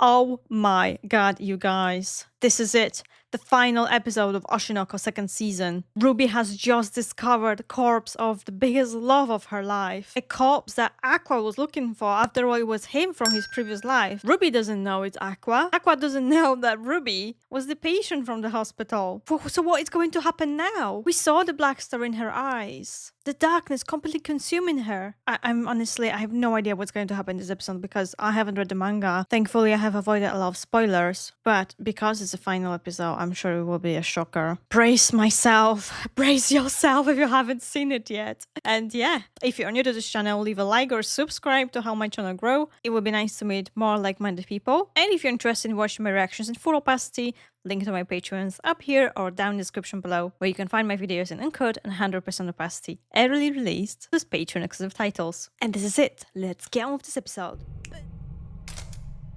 Oh my god, you guys. This is it. The final episode of Oshi No Ko second season. Ruby has just discovered the corpse of the biggest love of her life. A corpse that Aqua was looking for. After all, it was him from his previous life. Ruby doesn't know it's Aqua. Aqua doesn't know that Ruby was the patient from the hospital. So what is going to happen now? We saw the black star in her eyes. The darkness completely consuming her. I'm honestly, I have no idea what's going to happen in this episode because I haven't read the manga. Thankfully, I have avoided a lot of spoilers. But because it's the final episode, I'm sure it will be a shocker. Brace myself. Brace yourself if you haven't seen it yet. And yeah, if you're new to this channel, leave a like or subscribe to help my channel grow. It would be nice to meet more like-minded people. And if you're interested in watching my reactions in full opacity, link to my Patreons up here or down in the description below, where you can find my videos in uncut and 100% opacity, early released, plus Patreon exclusive titles. And this is it. Let's get on with this episode.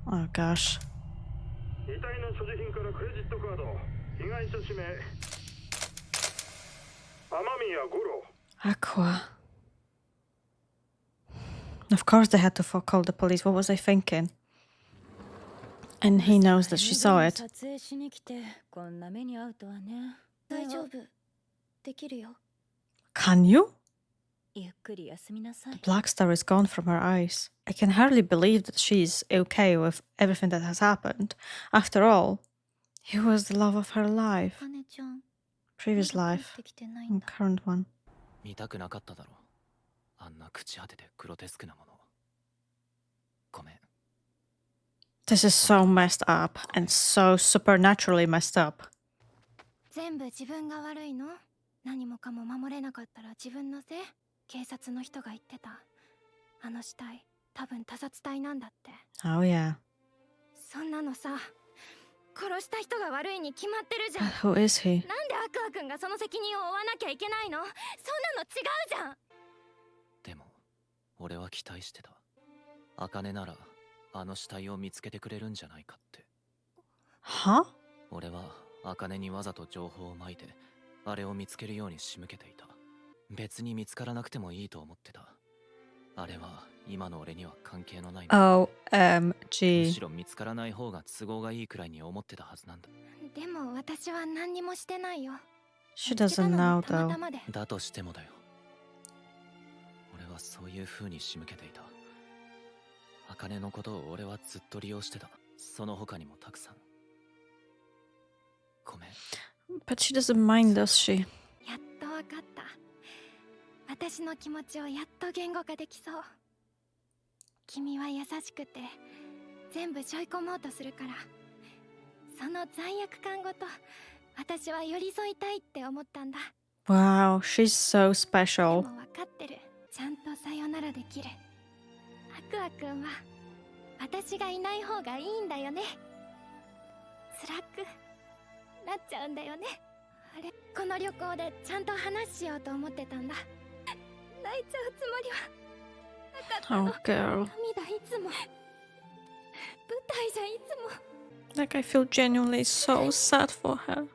Oh gosh. Aqua. Of course they had to call the police. What was I thinking? And he knows that she saw it. Can you? The black star is gone from her eyes. I can hardly believe that she's okay with everything that has happened. After all, he was the love of her life. Previous life. And current one. This is so messed up and so supernaturally messed up. Oh yeah. But who is he? Huh? OMG. She doesn't know though. But she doesn't mind, does she? Wow, she's so special. Oh girl. Like I feel genuinely so sad for her.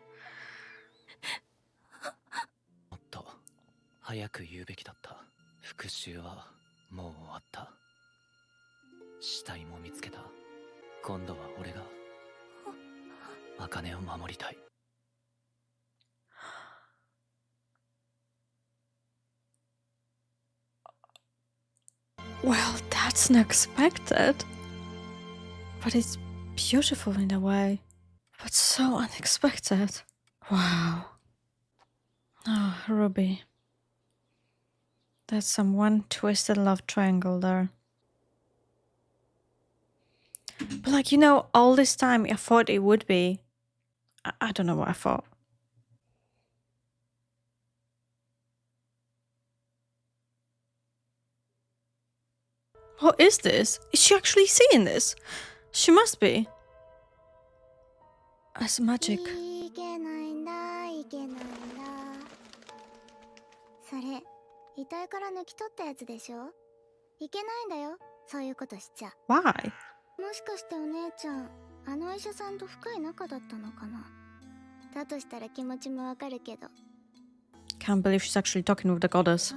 Well, that's unexpected. But it's beautiful in a way. But so unexpected. Wow. Oh, Ruby. That's some one twisted love triangle there. But like, you know, all this time I thought it would be. I don't know what I thought. What is this? Is she actually seeing this? She must be. That's magic. Why? Can't believe she's actually talking with the goddess.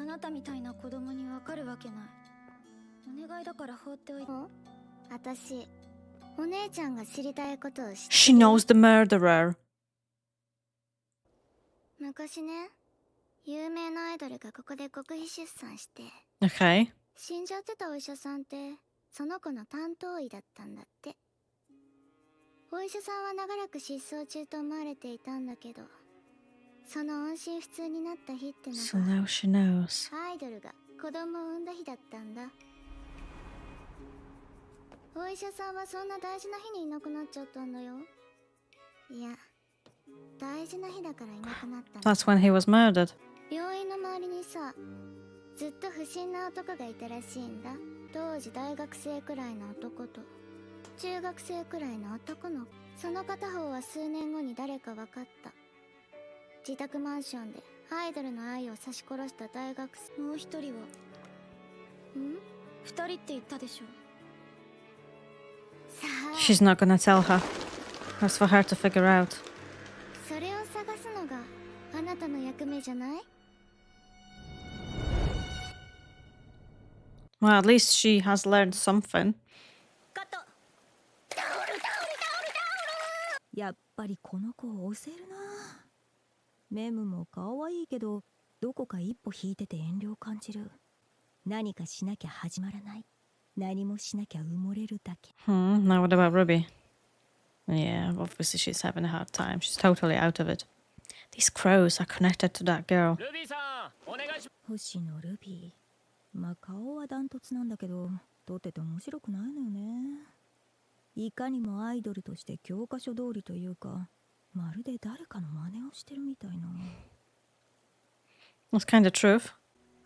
お姉ちゃんが知りたいことを知ってる。 She knows the murderer. 昔ね、有名なアイドルがここで極秘出産して Okay. 死んじゃってたお医者さんってその子の担当医だったんだって。お医者さんは長らく失踪中と思われていたんだけど、その音信不通になった日っての So が now she knows. アイドルが子供を産んだ日だったんだ。お医者さんはそんな大事な日にいなくなっちゃったんだよ。いや、大事な日だからいなくなったんだ。 That's when he was murdered. 病院の周りにさ、ずっと不審な男がいたらしいんだ。当時大学生くらいの男と中学生くらいの男の子。その片方は数年後に誰か分かった。自宅マンションでアイドルの愛を刺し殺した大学生。もう一人は二人って言ったでしょ。さあ、 She's not gonna tell her. That's for her to figure out. それを探すのがあなたの役目じゃない？ Well, at least she has learned something. やっぱりこの子を押せるな。メムも可愛いけど、どこか一歩引いてて遠慮を感じる。何かしなきゃ始まらない。何もしなきゃ埋もれるだけ。Now what about Ruby? Yeah, obviously she's having a hard time. She's totally out of it. These crows are connected to that girl. 星野ルビー。まあ顔はダントツなんだけど、撮ってて面白くないのよね。いかにもアイドルとして教科書通りというか、まるで誰かの真似をしてるみたいな。That's kind of truth.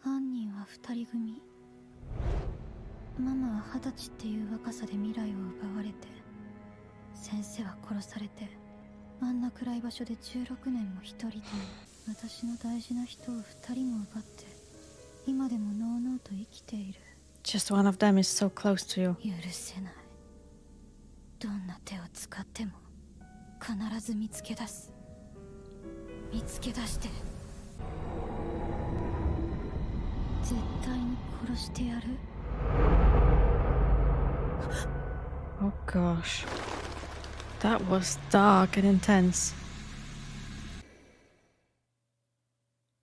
犯人は二人組。ママは20歳っていう若さで未来を奪われて、先生は殺されて、あんな暗い場所で16年も一人で、私の大事な人を二人も奪って、今でものうのうと生きている。 Just one of them is so close to you. 許せない。どんな手を使っても必ず見つけ出す。見つけ出して絶対に殺してやる。 Oh gosh. That was dark and intense.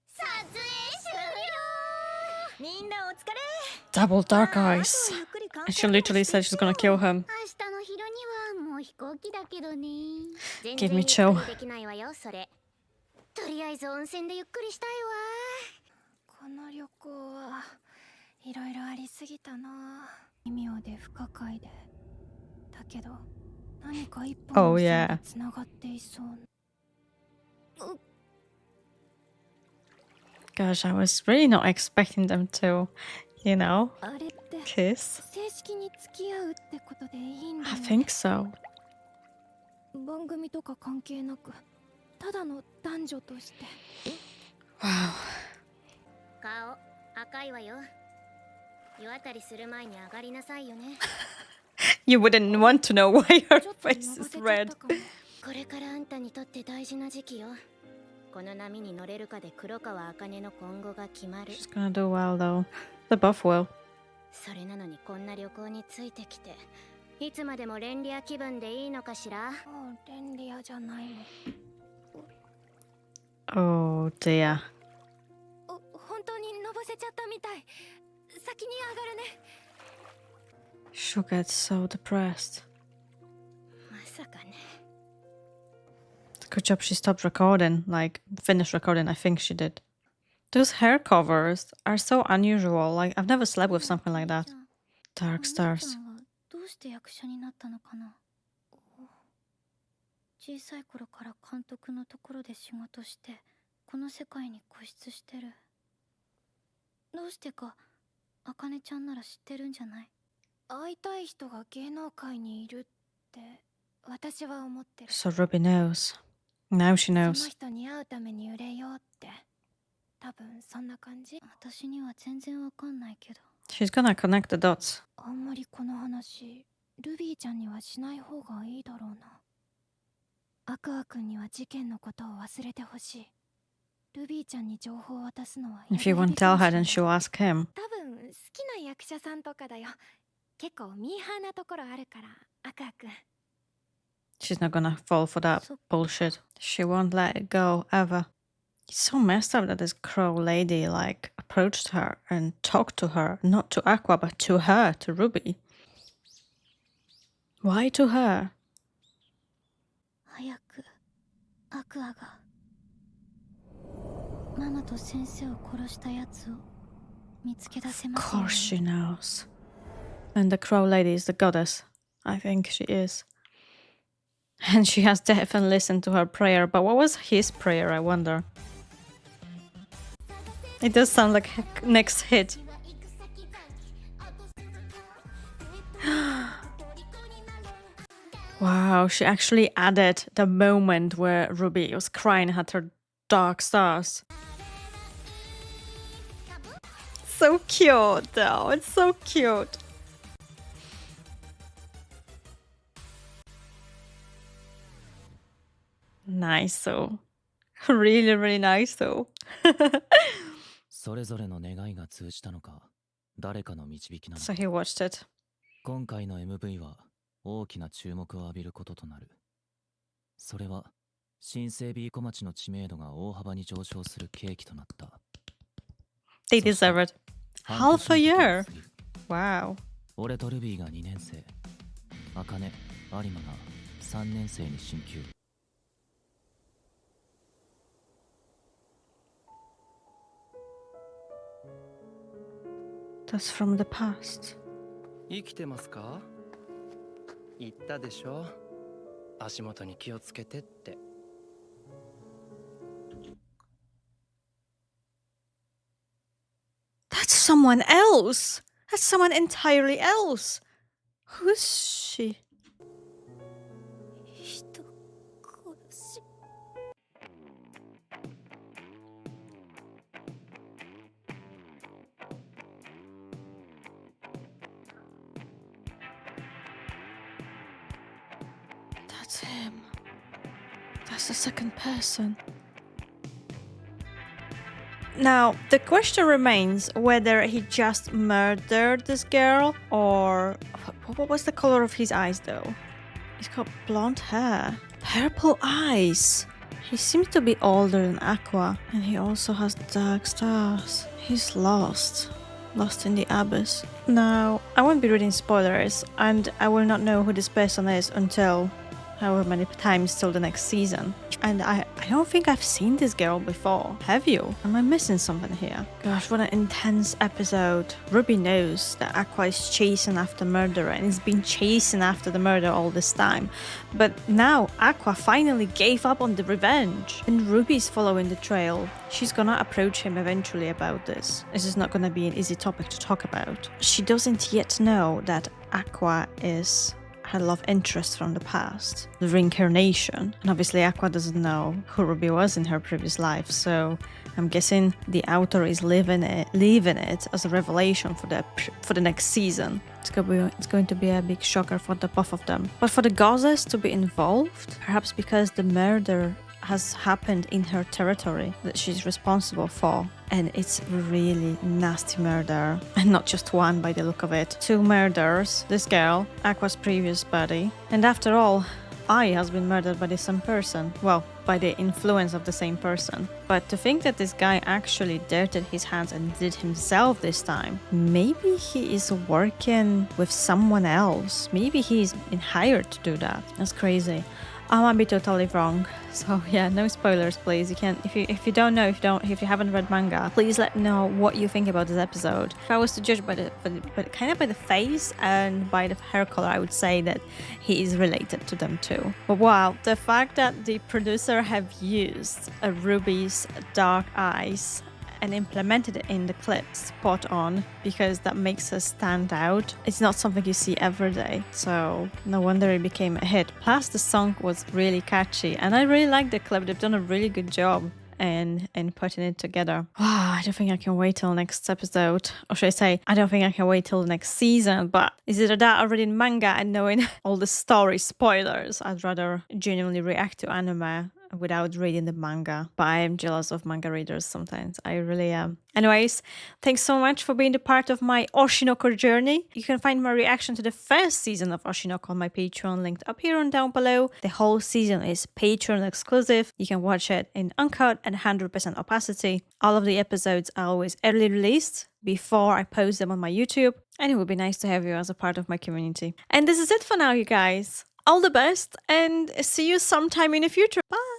撮影終了。みんなお疲れ。 Double dark eyes. And she literally said she's gonna kill him. 明日の昼にはもう飛行機だけどね。 Give me chill. できないわよそれ。とりあえず温泉でゆっくりしたいわ。この旅行はいろいろありすぎたな。奇妙で不可解で、だけど何か一本の線がつながっていそう。 Gosh, I was really not expecting them to, you know, あれって kiss. 正式に付き合うってことでいいんだ I よね。 think so. 番組とか関係なく、ただの男女として。 Wow. 顔赤いわよ。湯あたりする前に上がりなさいよね。 You wouldn't want to know why her face is red. これからあんたにとって大事な時期よ。この波に乗れるかで黒川茜の今後が決まる。 She's gonna do well though. They both will. それなのにこんな旅行についてきて、いつまでもレンリア気分でいいのかしら。レンリアじゃないの。 Oh dear. 本当にのぼせちゃったみたい。先に上がるね。 She'll get so depressed. まさかね。 Good job she stopped recording, like finished recording, I think she did. Those hair covers are so unusual, like I've never slept with something like that. Dark stars. どうして役者になったのかな。小さい頃から監督のところで仕事して、この世界に固執してる。どうしてか、あかねちゃんなら知ってるんじゃない？会いたい人が芸能界にいるって私は思ってる。 So Ruby knows. Now she その knows. 人に会うために売れようって。多分そんな感じ。私には全然わかんないけど。 She's gonna connect the dots. あんまりこの話、ルビーちゃんにはしない方がいいだろうな。アクア君には事件のことを忘れてほしい。ルビーちゃんに情報を渡すのは。 If you won't tell her, then she'll ask him. 多分好きな役者さんとかだよ。結構ミーハーなところあるから Aka-kun. She's not gonna fall for that bullshit. She won't let it go, ever. It's so messed up that this crow lady, like, approached her and talked to her. Not to Aqua, but to her, to Ruby. Why to her? 早くアクアがママと先生を殺したやつを見つけ出せ Of ますよう course に she knows. And the crow lady is the goddess. I think she is. And she has definitely listened to her prayer. But what was his prayer, I wonder? It does sound like next hit. Wow, she actually added the moment where Ruby was crying at her dark stars. So cute, though. It's so cute. Nice, though. Really, really nice, though. それぞれの願いが通じたのか、誰かの導きなの So か。 he watched it. 今回の MV は大きな注目を浴びることとなる。それは新生 B 小町の知名度が大幅に上昇する契機となった。 They deserve it. Half a year. Wow. 俺とルビーが2年生、アカネ、有馬が3年生に進級。 That's from the past. 生きてますか？言ったでしょ。足元に気をつけてって。That's someone else. That's someone entirely else. Who's she? 人殺し That's him. That's the second person. Now, the question remains whether he just murdered this girl or... What was the color of his eyes, though? He's got blonde hair. Purple eyes. He seems to be older than Aqua. And he also has dark stars. He's lost. Lost in the abyss. Now, I won't be reading spoilers, and I will not know who this person is until however many times till the next season. And I don't think I've seen this girl before. Have you? Am I missing something here? Gosh, what an intense episode. Ruby knows that Aqua is chasing after murderer and has been chasing after the murder all this time. But now Aqua finally gave up on the revenge. And Ruby's following the trail. She's gonna approach him eventually about this. This is not gonna be an easy topic to talk about. She doesn't yet know that Aqua is her love interest from the past, the reincarnation. And obviously Aqua doesn't know who Ruby was in her previous life, so I'm guessing the author is leaving it as a revelation for the next season. It's going to be a big shocker for the both of them. But for the goddess to be involved, perhaps because the murder has happened in her territory that she's responsible for, and it's really nasty murder, and not just one by the look of it. 2 murders, this girl, Aqua's previous buddy, and after all, Ai has been murdered by the same person, well, by the influence of the same person. But to think that this guy actually dirtied his hands and did himself this time, maybe he is working with someone else, maybe he's been hired to do that. That's crazy. I might be totally wrong, so yeah, no spoilers, please. You can, if you don't know, if you haven't read manga, please let me know what you think about this episode. If I was to judge by the face and by the hair color, I would say that he is related to them too. But wow, the fact that the producer have used Ruby's dark eyes and implemented it in the clip spot on, because that makes us stand out. It's not something you see every day, so no wonder it became a hit. Plus the song was really catchy and I really like the clip. They've done a really good job in putting it together. Wow, I don't think I can wait till next episode. Or should I say, I don't think I can wait till next season, but is it that already in manga and knowing all the story spoilers, I'd rather genuinely react to anime without reading the manga. But I am jealous of manga readers sometimes. I really am. Anyways, thanks so much for being a part of my Oshinoko journey. You can find my reaction to the first season of Oshinoko on my Patreon, linked up here and down below. The whole season is Patreon exclusive. You can watch it in uncut and 100% opacity. All of the episodes are always early released before I post them on my YouTube, and it would be nice to have you as a part of my community. And this is it for now, you guys. All the best, and see you sometime in the future. Bye!